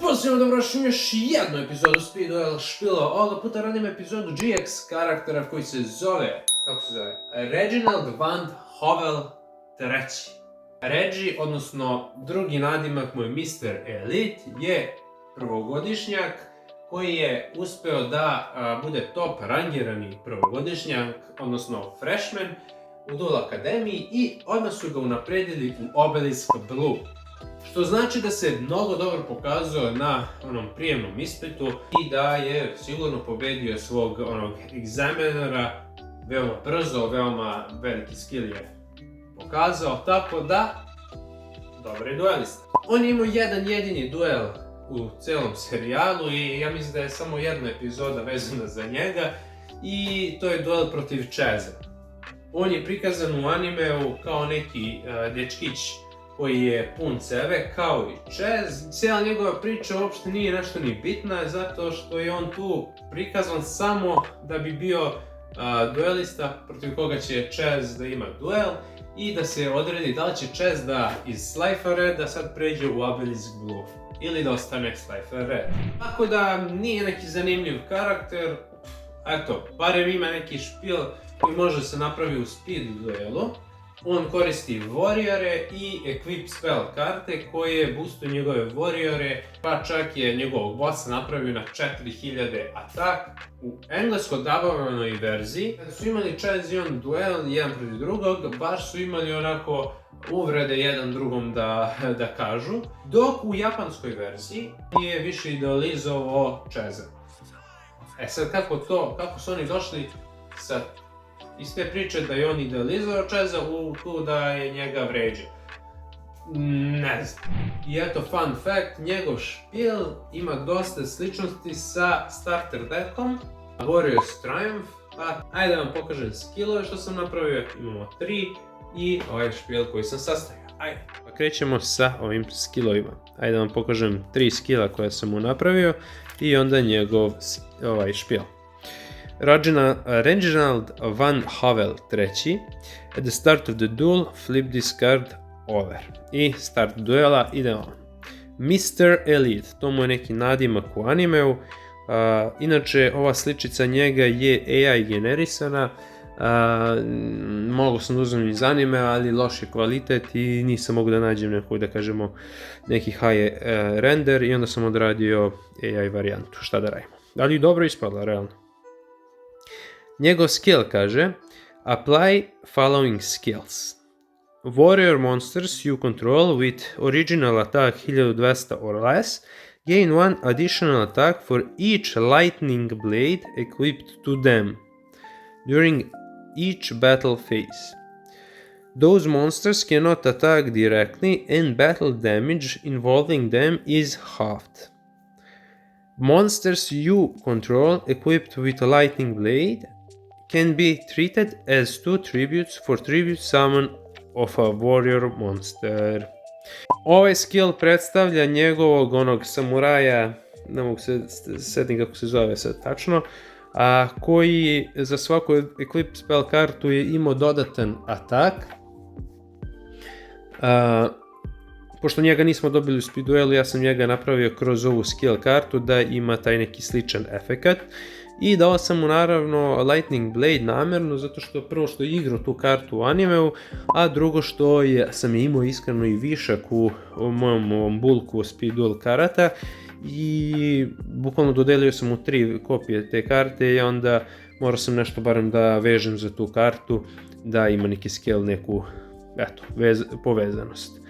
Pozivam dobrodošli u još jednu epizodu Speed Duel špila. Ovoga puta radim epizodu GX karaktera koji se zove, Reginald van Hovel III. Reggie, odnosno drugi nadimak moj Mr. Elite, je prvogodišnjak koji je uspeo da bude top rangirani prvogodišnjak, odnosno freshman u Duel Akademiji i odmah su ga unapredili u Obelisk Blue. Što znači da se mnogo dobro pokazao na onom prijemnom ispitu i da je sigurno pobedio svog egzaminera veoma brzo, veoma veliki skill je pokazao, tako da dobar je duelista. On je imao jedan jedini duel u celom serijalu i ja mislim da je samo jedna epizoda vezana za njega i to je duel protiv Cheza. On je prikazan u animeu kao neki dečkić koji je pun sebe, kao i Chaz. Cijela njegova priča uopšte nije nešto ni bitna, zato što je on tu prikazan samo da bi bio duelista protiv koga će Chaz da ima duel i da se odredi da li će Chaz da iz Slifer Reda sad pređe u Obelisk Blue ili da ostane Slifer Red. Tako da nije neki zanimljiv karakter, eto, barem ima neki špil koji može se napravi u speed duelu. On koristi warriore i equip spell karte koje boostuju njegove warriore, pa čak je njegovog bossa napravio na 4000 atak. U englesko dabovanoj verziji, kada su imali Chaz i on duel jedan protiv drugog, baš su imali onako uvrede jedan drugom da kažu, dok u japanskoj verziji je više idealizovao Chaza. E sad kako su oni došli sa iz te priče da je on idealizovao Chaza u tu da je njega vređao? Ne znam. I eto fun fact, njegov špil ima dosta sličnosti sa starter deckom Warriors Triumph, pa ajde da vam pokažem skillove što sam napravio, imamo 3 i ovaj špil koji sam sastavio. Ajde. Pa krećemo sa ovim skillovima. Ajde da vam pokažem 3 skilla koje sam mu napravio i onda njegov špil. Reginald van Hovel III. At the start of the duel, flip this card over. I start duela ide on. Mr. Elite, to mu je neki nadimak u animeu. Inače, ova sličica njega je AI generisana. Mogu sam da uzmem iz anime, ali loš je kvalitet i nisam mogu da nađem nekog, da kažemo, neki high render i onda sam odradio AI varijantu. Šta da radimo? Ali dobro ispadla, realno. Njegov skill kaže apply following skills. Warrior monsters you control with original attack 1200 or less gain one additional attack for each lightning blade equipped to them during each battle phase. Those monsters cannot attack directly and battle damage involving them is halved. Monsters you control equipped with a lightning blade can be treated as 2 tributes for tribute summon of a warrior monster. Ovaj skill predstavlja njegovog onog samuraja, ne mogu se setiti kako se zove sad tačno, koji za svaku equip spell kartu je imao dodatan atak. Pošto njega nismo dobili u speed duelu, ja sam njega napravio kroz ovu skill kartu da ima taj neki sličan efekat. I dao sam mu naravno Lightning Blade namjerno, zato što prvo što je igrao tu kartu u animeu, a drugo što sam imao iskreno i višak u mojom bulku speed duel karata i bukvalno dodelio sam mu 3 kopije te karte i onda morao sam nešto barem da vežem za tu kartu, da ima neki skill, neku povezanost.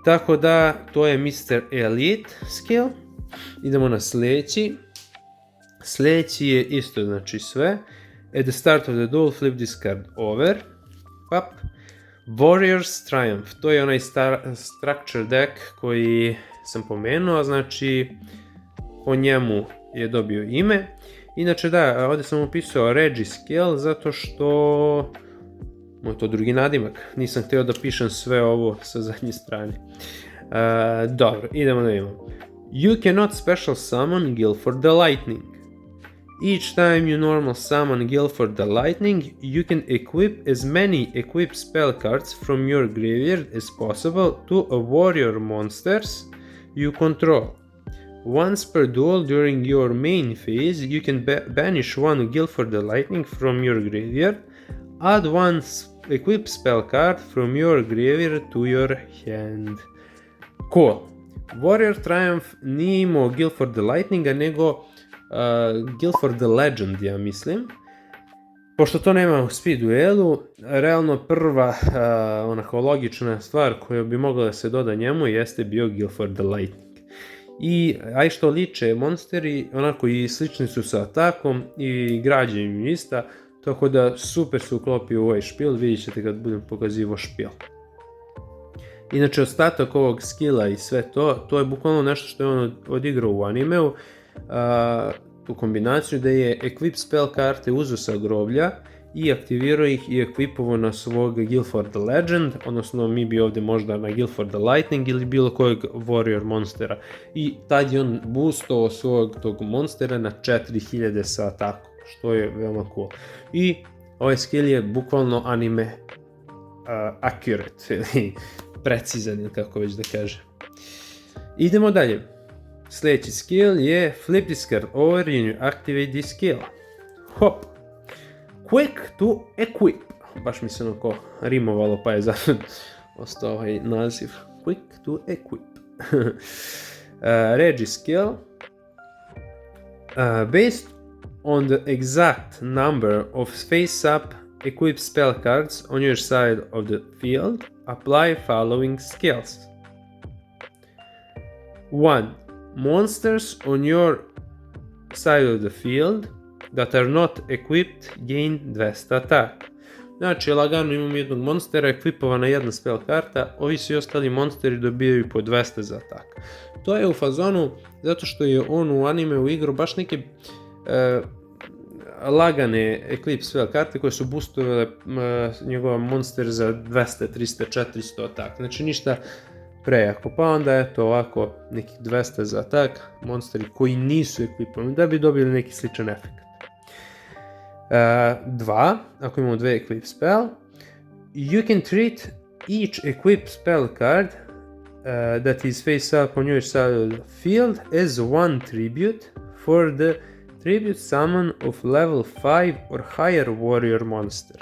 Tako da to je Mr. Elite skill. Idemo na sljedeći. Sljedeći je isto, znači sve. At the start of the duel, flip this card over. Pap. Warriors Triumph, to je onaj structure deck koji sam pomenuo, znači po njemu je dobio ime. Inače da, ovdje sam upisao Reggie skill zato što moj to drugi nadimak. Nisam htio da pišem sve ovo sa zadnje strane. Dobro, idemo da vidimo. You cannot special summon Guilford the Lightning. Each time you normal summon Guilford the Lightning, you can equip as many equip spell cards from your graveyard as possible to a warrior monsters you control. Once per duel during your main phase, you can banish one Guilford the Lightning from your graveyard. Add one equip spell card from your graveyard to your hand. Cool. Warrior Triumph nije imao Guilford the Lightninga, nego Guilford the Legend, ja mislim. Pošto to nema u speed duelu, realno prva onako logična stvar koja bi mogla da se doda njemu jeste bio Guilford the Lightning. I aj što liče monsteri, onako i slični su sa atakom i građenjem ista, tako da super se uklopio u ovaj špil, vidjet ćete kad budem pokazivo špil. Inače, ostatak ovog skilla i sve to je bukvalno nešto što je on odigrao u animeu, u kombinaciju da je equip spell karte uzeo sa groblja i aktivirao ih i ekvipovao na svog Guilford the Legend, odnosno mi bi ovdje možda na Guilford the Lightning ili bilo kojeg Warrior monstera. I tad je on boostovao svog tog monstera na 4000 sa atakom, što je veoma cool. I ovaj skill je bukvalno anime accurate, ili precizan, ili kako već da kažem. Idemo dalje. Sljedeći skill je flip this card over and you activate this skill. Hop. Quick to equip. Baš mi se onako rimovalo pa je zato ostao ovaj naziv. Quick to equip. Regi skill. Based on the exact number of face-up equip spell cards on your side of the field, apply following skills. 1. Monsters on your side of the field that are not equipped gain 200 attack. Znači, lagano imamo jednog monstera, ekvipovana jedna spell karta, ovi svi ostali monsteri dobijaju po 200 za atak. To je u fazonu zato što je on u animeu igrao baš neke lagane Eclipse spell karte koje su boostovale njegova monster za 200, 300, 400 atak. Znači ništa prejako. Pa onda eto ovako nekih 200 za atak, monsteri koji nisu ekvipovani da bi dobili neki sličan efekt. 2. Ako imamo dve equip spell, you can treat each equip spell card that is face up on your side of the field as one tribute for the tribute summon of level 5 or higher warrior monster.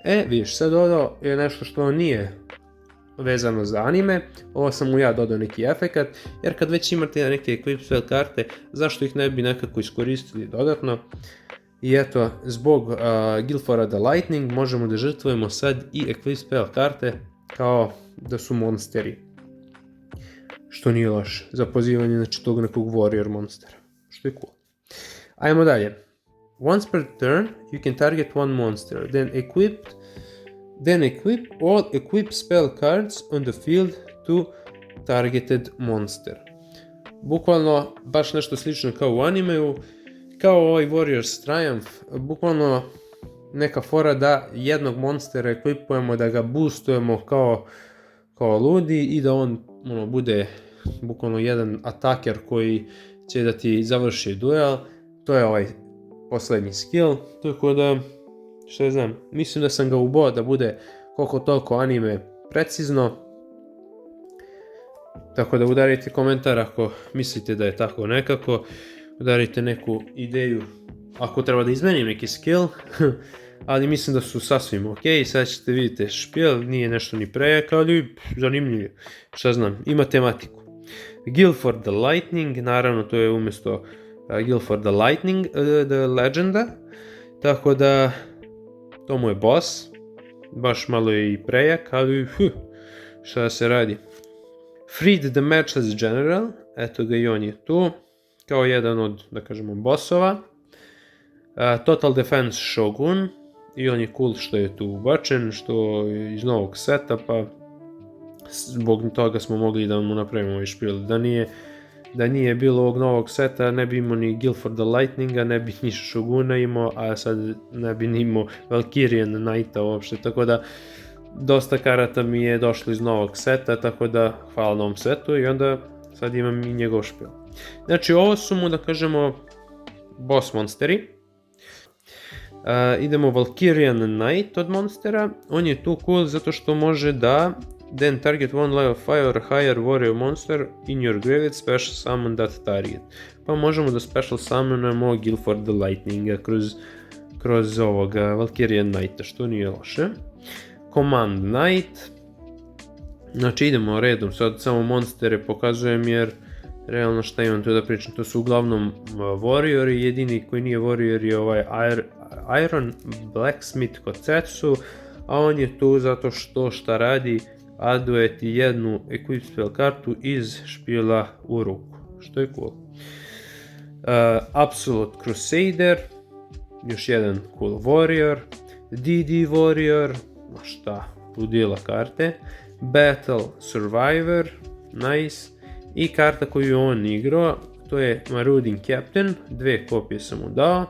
Vidiš, sad dodao je nešto što nije vezano za anime, ovo sam mu ja dodao neki efekat, jer kad već imate neke equip spell karte, zašto ih ne bi nekako iskoristili dodatno? I eto, zbog Guilforda the Lightning možemo da žrtvujemo sad i equip spell karte kao da su monsteri. Što nije loše za pozivanje znači tog nekog warrior monstera, što je cool. Ajmo dalje. Once per turn you can target one monster, then equip all equip spell cards on the field to targeted monster. Bukvalno baš nešto slično kao u animeu, kao ovaj Warriors Triumph, bukvalno neka fora da jednog monstera ekvipujemo, da ga boostujemo kao ludi i da on bude bukvalno jedan ataker koji će da ti završi duel. To je ovaj posljednji skill, tako da, što znam, mislim da sam ga ubao da bude koliko toliko anime precizno. Tako da udarite komentar ako mislite da je tako nekako, udarite neku ideju ako treba da izmenim neki skill, ali mislim da su sasvim ok. Sad ćete vidite špil, nije nešto ni prejak, ali zanimljivo, šta znam, ima tematiku. Guilford the Lightning, naravno to je umjesto Guilford the Lightning, the Legenda, tako da to mu je boss, baš malo je i prejak, ali šta se radi. Freed the Matchless General, eto ga i on je tu, kao jedan od, da kažemo, bossova. Total Defense Shogun, i on je cool što je tu ubačen, što je iz novog seta, pa zbog toga smo mogli da mu napravimo ovaj špil. Da nije bilo ovog novog seta, ne bi imao ni Guilford the Lightninga, ne bi ni Shoguna imao, a sad ne bi ni imao Valkyrian Knighta uopšte, tako da dosta karata mi je došlo iz novog seta, tako da hvala novom setu i onda sad imam i njegov špil. Znači ovo su mu, da kažemo, boss monsteri. Idemo Valkyrian Knight od monstera, on je tu cool zato što može da then target one level 5 or higher warrior monster in your graveyard, special summon that target. Pa možemo da special summonamo Guilford the Lightninga kroz ovoga Valkyrian Knighta, što nije loše. Command Knight. Znači idemo redom, sad samo monstere pokazujem jer realno šta imam tu da pričam, to su uglavnom warriori, jedini koji nije warrior je ovaj Iron Blacksmith kod Setsu, a on je tu zato što šta radi, aduje ti jednu equip spell kartu iz špila u ruku, što je cool. Absolute Crusader, još jedan cool warrior, DD warrior, šta, ludila karte, Battle Survivor, nice, i karta koju on igrao, to je Marauding Captain, 2 kopije sam mu dao,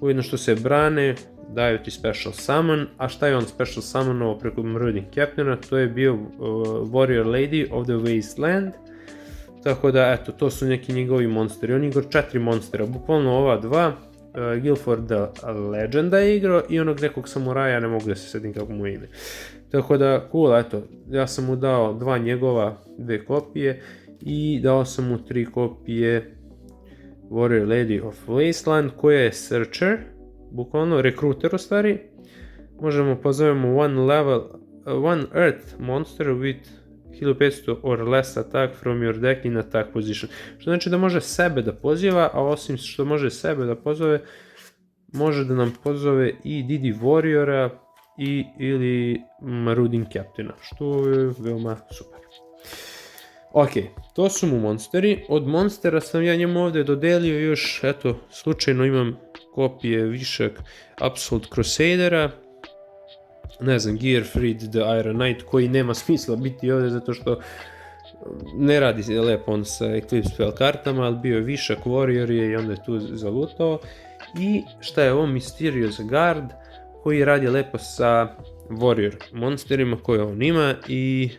ujedno što se brane, daju ti special summon, a šta je on special summonovao preko Marauding Captaina, to je bio Warrior Lady of the Wasteland, tako da eto, to su neki njegovi monsteri, on igrao 4 monstera, bukvalno ova dva, Guilford the Legenda je igrao i onog nekog samuraja, ne mogu da se sjetim kako mu ime. Tako da, cool, eto, ja sam mu dao 2 njegova, 2 kopije i dao sam mu 3 kopije Warrior Lady of Wasteland koja je Searcher, bukvalno rekruter u stvari. Možemo pozovemo one Earth monster with 1500 or less attack from your deck in attack position. Što znači da može sebe da poziva, a osim što može sebe da pozove, može da nam pozove i DD Warriora ili Marauding Captaina, što je veoma super. Ok, to su mu monsteri. Od monstera sam ja njemu ovdje dodelio još, eto, slučajno imam kopije višak Absolute Crusadera, ne znam, Gearfried the Iron Knight, koji nema smisla biti ovdje zato što ne radi se lepo on sa Eclipse spell kartama, ali bio je višak Warrior je i onda je tu zalutao. I šta je ovo, Mysterious Guard, koji radi lepo sa Warrior monsterima koje on ima i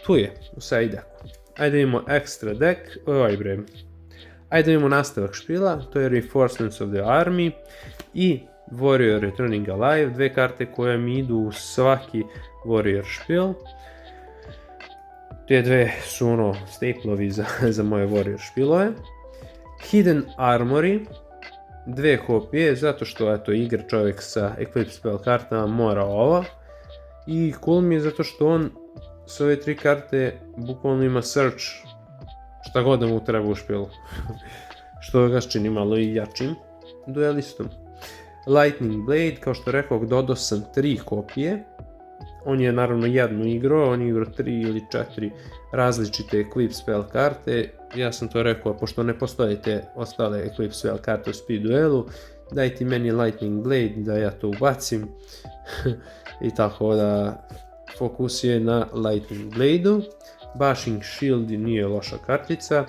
tu je u side decku. Ajde imamo extra deck, ajde imamo nastavak špila, to je Reinforcements of the Army i Warrior Returning Alive, 2 karte koje mi idu u svaki Warrior špil. Te dve su ono staplovi za moje Warrior špilove. Hidden Armory, 2 kopije, zato što eto, igra čovjek sa Eclipse spell kartama mora ovo. I cool mi je zato što on s ove 3 karte bukvalno ima search šta god da mu treba u špilu. Što ga čini malo i jačim duelistom. Lightning Blade, kao što rekao, dodao sam 3 kopije. On je naravno jednu igrao, on je igrao 3 ili 4 različite Eclipse spell karte. Ja sam to rekao, pošto ne postoje te ostale Eclipse spell karte u speed duelu, daj ti meni Lightning Blade da ja to ubacim. I tako da fokus je na Lightning Blade-u. Bashing Shield nije loša kartica.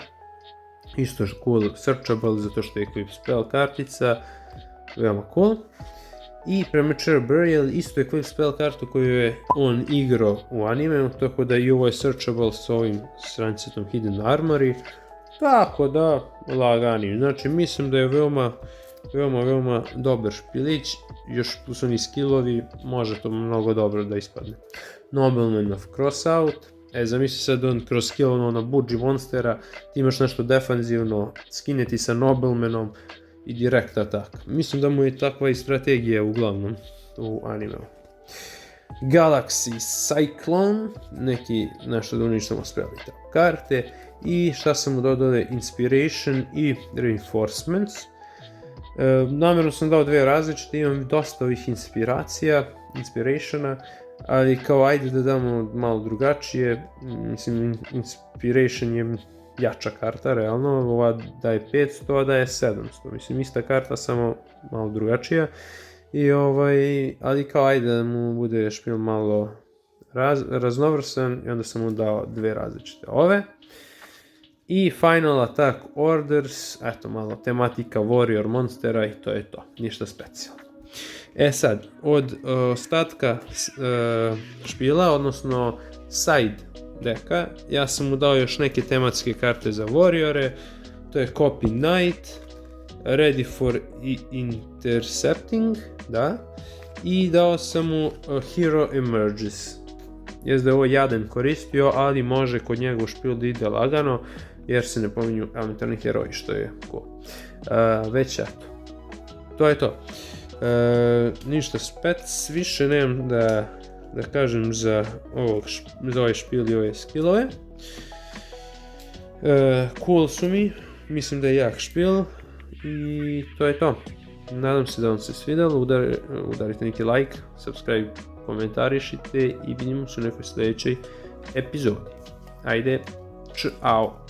Isto cool, searchable zato što je Eclipse spell kartica. Veoma cool. I Premature Burial, isto Eclipse spell kartu koju je on igrao u animeu, tako da i ovo je searchable s ovim srancetom Hidden Armory. Tako da, lagani. Znači, mislim da je veoma dobar špilić, još plus oni skillovi, može to mnogo dobro da ispadne. Nobleman of Crossout, zamisli sad on kroz skillovno na budži monstera, ti imaš nešto defanzivno, skineti sa Noblemanom i direkt atak. Mislim da mu je takva i strategija uglavnom u animeu. Galaxy Cyclone, nešto da uništamo spelite karte, i šta sam mu dodao je Inspiration i Reinforcements. Namjerno sam dao 2 različite, imam dosta ovih inspirationa, ali kao ajde da damo malo drugačije, mislim Inspiration je jača karta, realno, ova daje 500, a daje 700, mislim ista karta, samo malo drugačija, ali kao ajde da mu bude špil malo raznovrsan i onda sam mu dao 2 različite ove. I Final Attack Orders, eto malo tematika Warrior monstera i to je to, ništa specijalno. Sad, od ostatka špila, odnosno side deka, ja sam mu dao još neke tematske karte za Warriore, to je Copy Knight, Ready for Intercepting, da, i dao sam mu Hero Emerges. jest da je ovo Jaden koristio, ali može kod njega u špil da ide lagano, jer se ne pominju elementarni heroji, što je cool. Već eto, to je to. Ništa spec, više nemam da kažem za ovaj špil i ove skillove. Cool su mi, mislim da je jak špil i to je to. Nadam se da vam se svidjelo, udarite neki like, subscribe, komentarišite i vidimo se u nekoj sljedećoj epizodi. Ajde, čao!